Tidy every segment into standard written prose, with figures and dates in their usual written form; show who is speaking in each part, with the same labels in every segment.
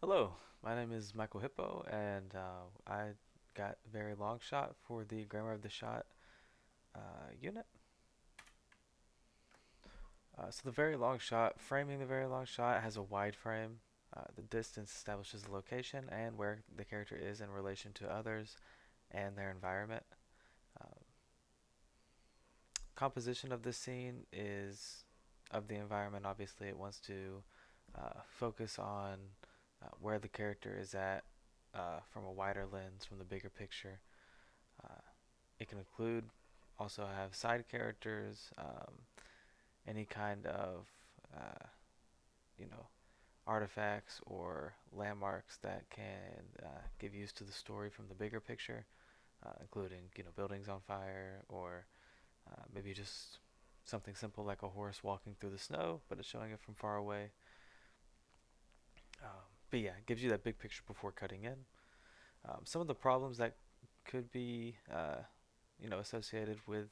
Speaker 1: Hello, my name is Michael Hippo, and I got very long shot for the grammar of the shot unit. So the very long shot, framing the very long shot has a wide frame. The distance establishes the location and where the character is in relation to others and their environment. Uh, Composition of this scene is of the environment. Obviously, it wants to focus on where the character is at from a wider lens, from the bigger picture. Uh, it can include also have side characters, any kind of uh, you know artifacts or landmarks that can give use to the story from the bigger picture, including buildings on fire or maybe just something simple like a horse walking through the snow, but it's showing it from far away. But yeah, it gives you that big picture before cutting in. Some of the problems that could be associated with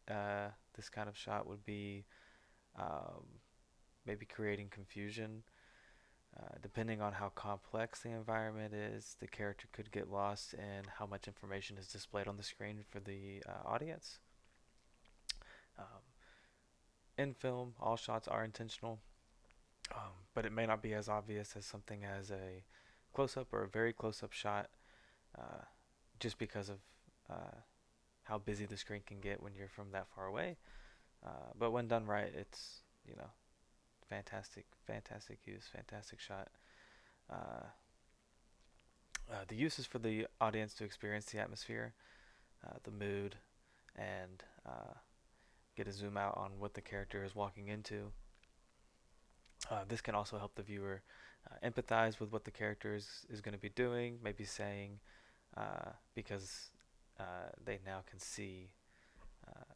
Speaker 1: this kind of shot would be um, maybe creating confusion. Depending on how complex the environment is, the character could get lost in how much information is displayed on the screen for the audience. Um, in film, all shots are intentional, but it may not be as obvious as something as a close up or a very close up shot, uh, just because of uh, how busy the screen can get when you're from that far away. But when done right, it's fantastic, fantastic use, fantastic shot. Uh, the use is for the audience to experience the atmosphere, the mood, and get a zoom out on what the character is walking into. This can also help the viewer empathize with what the character is going to be doing, maybe saying, because they now can see uh,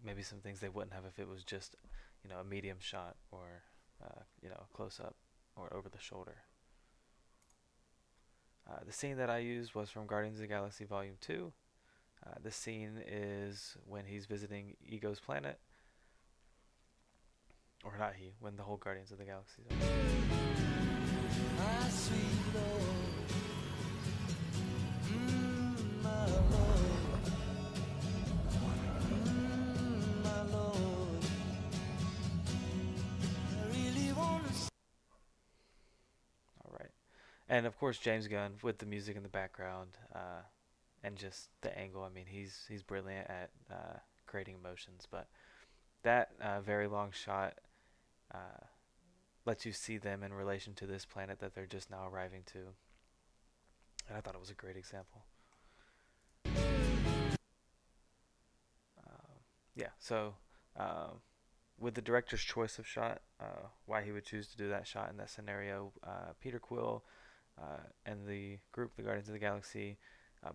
Speaker 1: maybe some things they wouldn't have if it was just, a medium shot or, a close up or over the shoulder. The scene that I used was from Guardians of the Galaxy Volume 2. This scene is when he's visiting Ego's planet, or not he, when the whole Guardians of the Galaxy is
Speaker 2: My sweet Lord, my Lord, my Lord. I really want to.
Speaker 1: all right. And of course, James Gunn with the music in the background and just the angle. I mean, he's brilliant at creating emotions. But that very long shot uh, lets you see them in relation to this planet that they're just now arriving to, and I thought it was a great example. Yeah. So um, with the director's choice of shot, why he would choose to do that shot in that scenario, Peter Quill and the group, the Guardians of the Galaxy,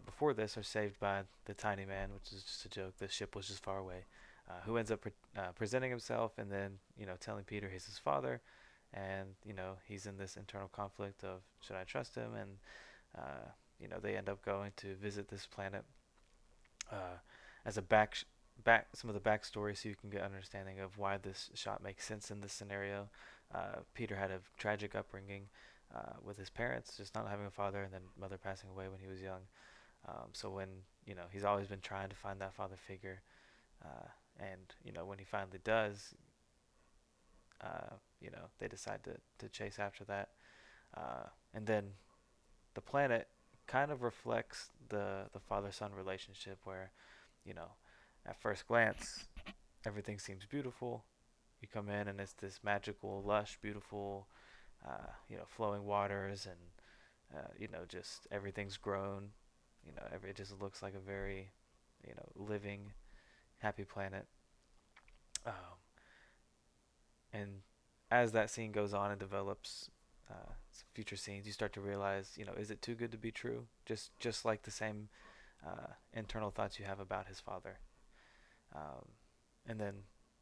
Speaker 1: before this are saved by the Tiny Man, which is just a joke. The ship was just far away. Who ends up presenting himself and then telling Peter he's his father, and he's in this internal conflict of should I trust him, and they end up going to visit this planet uh, as a back some of the backstory so you can get understanding of why this shot makes sense in this scenario. Peter had a tragic upbringing with his parents, just not having a father, and then mother passing away when he was young. So when he's always been trying to find that father figure, and when he finally does, they decide to chase after that, and then the planet kind of reflects the father son relationship where you know at first glance everything seems beautiful. You come in and it's this magical, lush, beautiful, flowing waters, and just everything's grown. It just looks like a very, living, happy planet. Um, and as that scene goes on and develops, future scenes, you start to realize, is it too good to be true? Just like the same internal thoughts you have about his father. And then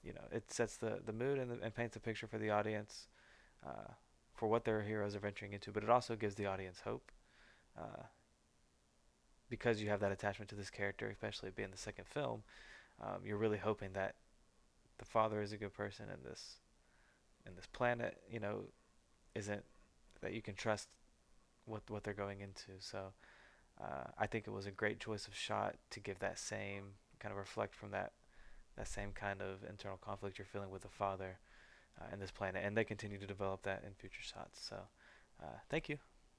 Speaker 1: it sets the mood and paints a picture for the audience uh, for what their heroes are venturing into, but it also gives the audience hope uh, because you have that attachment to this character, especially being the second film. You're really hoping that the father is a good person, and this planet isn't that you can trust what they're going into. So I think it was a great choice of shot to give that same kind of reflect from that same kind of internal conflict you're feeling with the father in this planet, and they continue to develop that in future shots. So thank you.